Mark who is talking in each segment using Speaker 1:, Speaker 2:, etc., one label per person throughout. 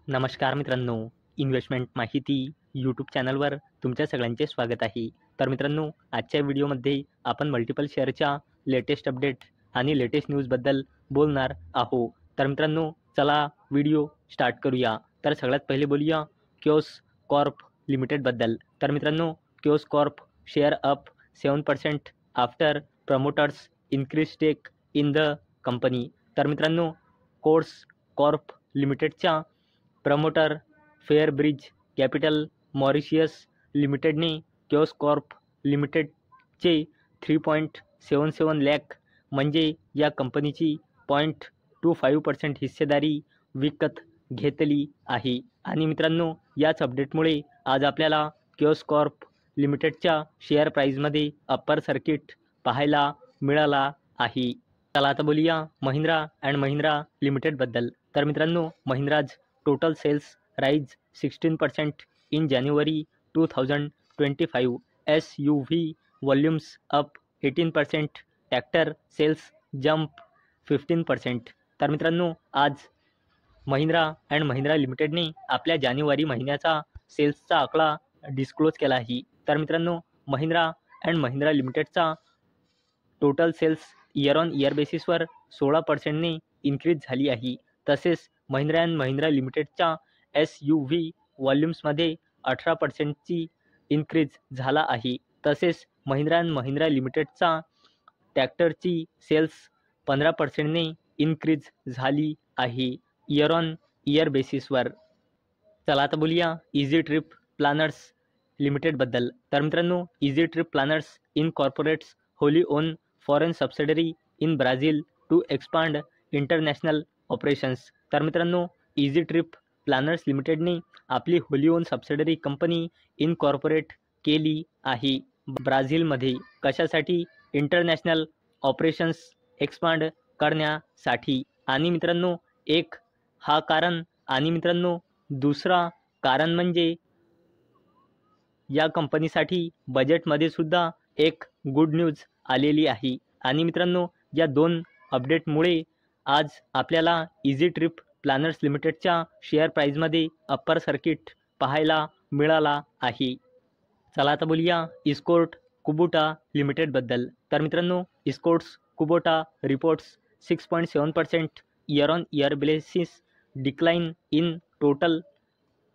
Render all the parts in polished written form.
Speaker 1: नमस्कार मित्रांनो, इन्व्हेस्टमेंट माहिती यूट्यूब चॅनलवर तुमच्या सगळ्यांचे स्वागत आहे. तर मित्रांनो, आजच्या व्हिडिओमध्ये आपण मल्टिपल शेअरच्या लेटेस्ट अपडेट आणि लेटेस्ट न्यूजबद्दल बोलणार आहोत. तर मित्रांनो, चला व्हिडिओ स्टार्ट करूया. तर सगळ्यात पहिले बोलूया क्योस कॉर्प लिमिटेडबद्दल. तर मित्रांनो, Quess Corp share up 7% after promoters increase stake in the company. तर मित्रांनो, क्योस कॉर्प लिमिटेडच्या प्रमोटर फेअरब्रिज कॅपिटल मॉरिशियस लिमिटेडने क्योस कॉर्प लिमिटेडचे 3.77 लाख म्हणजे या कंपनीची 0.25% हिस्सेदारी विकत घेतली आहे. आणि मित्रांनो, याच अपडेटमुळे आज आपल्याला क्योस कॉर्प लिमिटेडच्या शेअर प्राईजमध्ये अप्पर सर्किट पाहायला मिळाला आहे. चला आता बोलूया महिंद्रा अँड महिंद्रा लिमिटेडबद्दल. तर मित्रांनो, Mahindras total sales rise 16% in January 2025. SUV volumes up 18%. Tractor sales jump 15%. तर मित्रांनो, आज महिंद्रा अँड महिंद्रा लिमिटेडने आपल्या जानेवारी महिन्याचा सेल्सचा आकडा डिस्क्लोज केला आहे. तर मित्रांनो, महिंद्रा अँड महिंद्रा लिमिटेडचा total sales year on year बेसिसवर 16%ने इन्क्रीज झाली आहे. तसेच महिंद्रा अँड महिंद्रा लिमिटेडच्या SUV व्हॉल्यूम्समध्ये 18%ची इन्क्रीज झाला आहे. तसेच महिंद्रा अँड महिंद्रा लिमिटेडचा ट्रॅक्टरची सेल्स 15%ने इन्क्रीज झाली आहे इयर ऑन इयर बेसिसवर. चला आता बोलूया इझी ट्रिप प्लॅनर्स लिमिटेडबद्दल. तर मित्रांनो, easy trip planners incorporates wholly own foreign subsidiary in Brazil to expand international operations. तर मित्रांनो, इझी ट्रिप प्लॅनर्स लिमिटेडने आपली wholly own subsidiary company incorporate केली आहे ब्राझीलमध्ये. कशासाठी? इंटरनॅशनल ऑपरेशन्स एक्सपांड करण्यासाठी. आणि मित्रांनो, एक हा कारण. आणि मित्रांनो, दुसरा कारण म्हणजे या कंपनीसाठी बजेटमध्ये सुद्धा एक गुड न्यूज आलेली आहे. आणि मित्रांनो, या दोन अपडेटमुळे आज आपल्याला इझी ट्रिप प्लॅनर्स लिमिटेडच्या शेअर प्राईजमध्ये अप्पर सर्किट पाहायला मिळाला आहे. चला आता बोलूया इस्कोर्ट कुबोटा लिमिटेडबद्दल. तर मित्रांनो, Escorts Kubota reports 6.7% year on year basis decline in total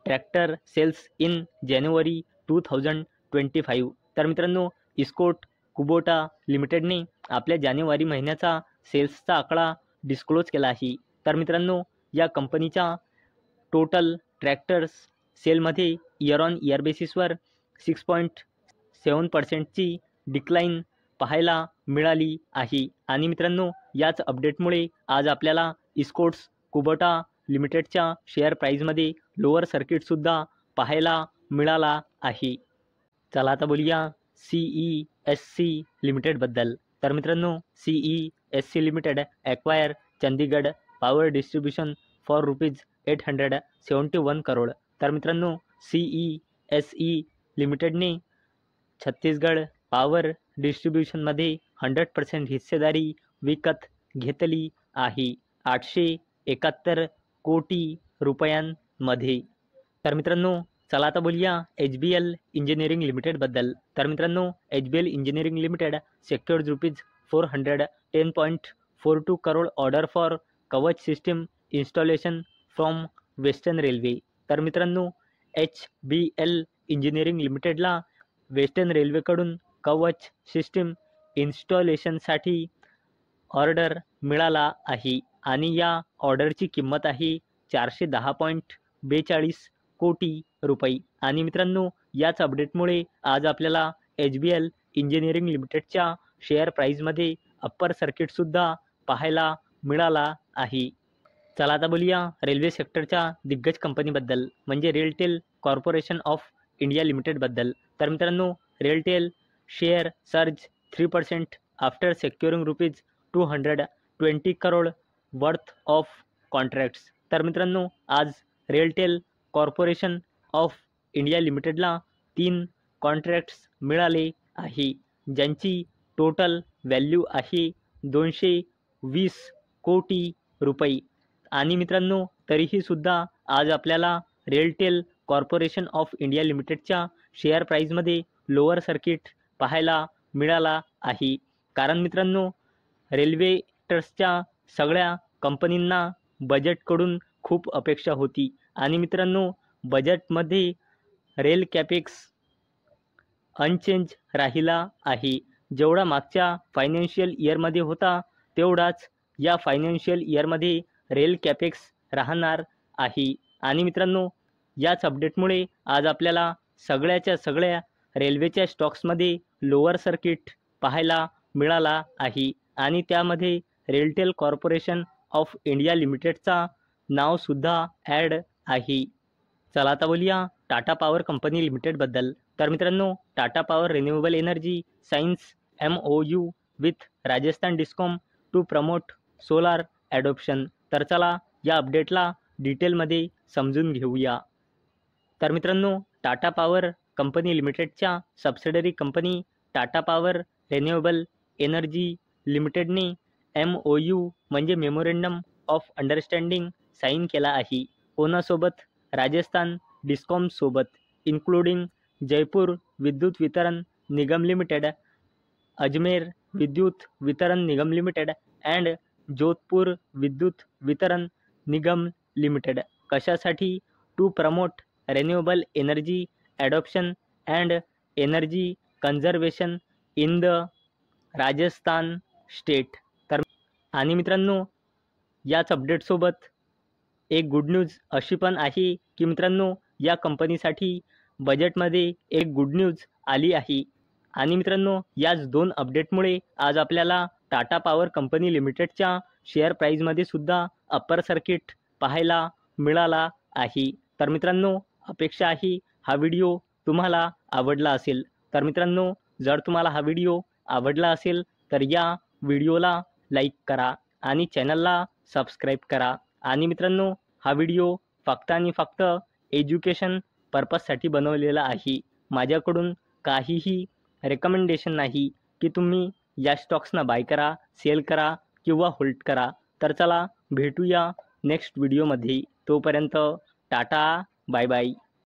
Speaker 1: tractor sales in जानेवारी 2025. तर मित्रांनो, इस्कोर्ट कुबोटा लिमिटेडने आपल्या जानेवारी महिन्याचा सेल्सचा आकडा डिस्क्लोज केला आहे. तर मित्रांनो, या कंपनीच्या टोटल ट्रॅक्टर्स सेलमध्ये इयर ऑन इयर बेसिसवर 6.7%ची डिक्लाइन पाहायला मिळाली आहे. आणि मित्रांनो, याच अपडेटमुळे आज आपल्याला इस्कोर्ट्स कुबोटा लिमिटेडच्या शेअर प्राईजमध्ये लोअर सर्किटसुद्धा पाहायला मिळाला आहे. चला आता बोलूया CESC लिमिटेडबद्दल. तर मित्रांनो, CESC limited acquire Chandigarh power distribution for ₹871 crore. तर मित्रांनो, CESE लिमिटेडने छत्तीसगड पॉवर डिस्ट्रीब्युशनमध्ये 100% हिस्सेदारी विकत घेतली आहे 871 कोटी रुपयांमध्ये. तर मित्रांनो, चला आता बोलूया HBL इंजिनिअरिंग लिमिटेडबद्दल. तर मित्रांनो, HBL Engineering Limited secured ₹410.42 crore order for Kavach system installation from Western Railway. तर मित्रांनो, HBL इंजिनिअरिंग लिमिटेडला वेस्टर्न रेल्वेकडून कवच सिस्टीम इन्स्टॉलेशनसाठी ऑर्डर मिळाला आहे. आणि या ऑर्डरची किंमत आहे 410.42 कोटी रुपये. आणि मित्रांनो, याच अपडेटमुळे आज आपल्याला HBL इंजिनिअरिंग लिमिटेडच्या शेअर प्राईजमध्ये अप्पर सर्किटसुद्धा पाहायला मिळाला आहे. चला आता बोलूया रेल्वे सेक्टरच्या दिग्गज कंपनीबद्दल, म्हणजे रेलटेल कॉर्पोरेशन ऑफ इंडिया लिमिटेडबद्दल. तर मित्रांनो, RailTel share surge 3% after सेक्युरिंग ₹220 crore worth of contracts. तर मित्रांनो, आज रेलटेल कॉर्पोरेशन ऑफ इंडिया लिमिटेडला 3 कॉन्ट्रॅक्ट्स मिळाले आहे, ज्यांची टोटल व्हॅल्यू आहे 220 कोटी रुपये. आणि मित्रांनो, तरीही सुद्धा आज आपल्याला रेलटेल कॉर्पोरेशन ऑफ इंडिया लिमिटेडच्या शेअर प्राईजमध्ये लोअर सर्किट पाहायला मिळाला आहे. कारण मित्रांनो, रेल्वे ट्रस्टच्या सगळ्या कंपनींना बजेटकडून खूप अपेक्षा होती आणि मित्रांनो, बजेटमध्ये रेल कॅपेक्स अनचेंज राहिला आहे. जेवढा मागच्या फायनान्शियल इयरमध्ये होता तेवढाच या फायनान्शियल इयरमध्ये रेल कॅपेक्स राहणार आहे. आणि मित्रांनो, याच अपडेटमुळे आज आपल्याला सगळ्याच्या सगळ्या रेल्वेच्या स्टॉक्समध्ये लोअर सर्किट पाहायला मिळाला आहे आणि त्यामध्ये रेलटेल कॉर्पोरेशन ऑफ इंडिया लिमिटेडचा नावसुद्धा ॲड आहे. चला आता बोलूया टाटा पॉवर कंपनी लिमिटेडबद्दल. तर मित्रांनो, Tata Power Renewable Energy signs MOU with Rajasthan discom to promote solar adoption. तर चला या अपडेटला डिटेलमध्ये समजून घेऊया. तर मित्रांनो, टाटा पॉवर कंपनी लिमिटेडच्या subsidiary company Tata Power Renewable Energy लिमिटेडने MOU म्हणजे मेमोरेंडम ऑफ अंडरस्टँडिंग साईन केला आहे. कोणासोबत? राजस्थान डिस्कॉमसोबत, इन्क्लुडिंग जयपूर विद्युत वितरण निगम लिमिटेड, अजमेर विद्युत Vitran Nigam limited and Jodhpur Vidyut Vitran Nigam limited. कशासाठी? To promote renewable energy adoption and energy conservation in the Rajasthan state. तर आणि मित्रांनो, याच अपडेटसोबत एक गुड न्यूज अशी पण आहे की मित्रांनो, या कंपनीसाठी बजेटमध्ये एक गुड न्यूज आली आहे. आणि मित्रांनो, याच दोन अपडेटमुळे आज आपल्याला टाटा पॉवर कंपनी लिमिटेडच्या शेअर प्राईजमध्ये सुद्धा अप्पर सर्किट पाहायला मिळाला आहे. तर मित्रांनो, अपेक्षा आहे हा व्हिडिओ तुम्हाला आवडला असेल. तर मित्रांनो, जर तुम्हाला हा व्हिडिओ आवडला असेल तर या व्हिडिओला लाईक करा आणि चॅनलला सबस्क्राईब करा. आणि मित्रांनो, हा व्हिडिओ फक्त आणि फक्त एज्युकेशन पर्पजसाठी बनवलेला आहे. माझ्याकडून काहीही रेकमेंडेशन नाही की तुम्ही या स्टॉक्सना बाय करा, सेल करा किंवा होल्ड करा. तर चला भेटूया नेक्स्ट व्हिडिओमध्ये. तोपर्यंत टाटा, बाय बाय.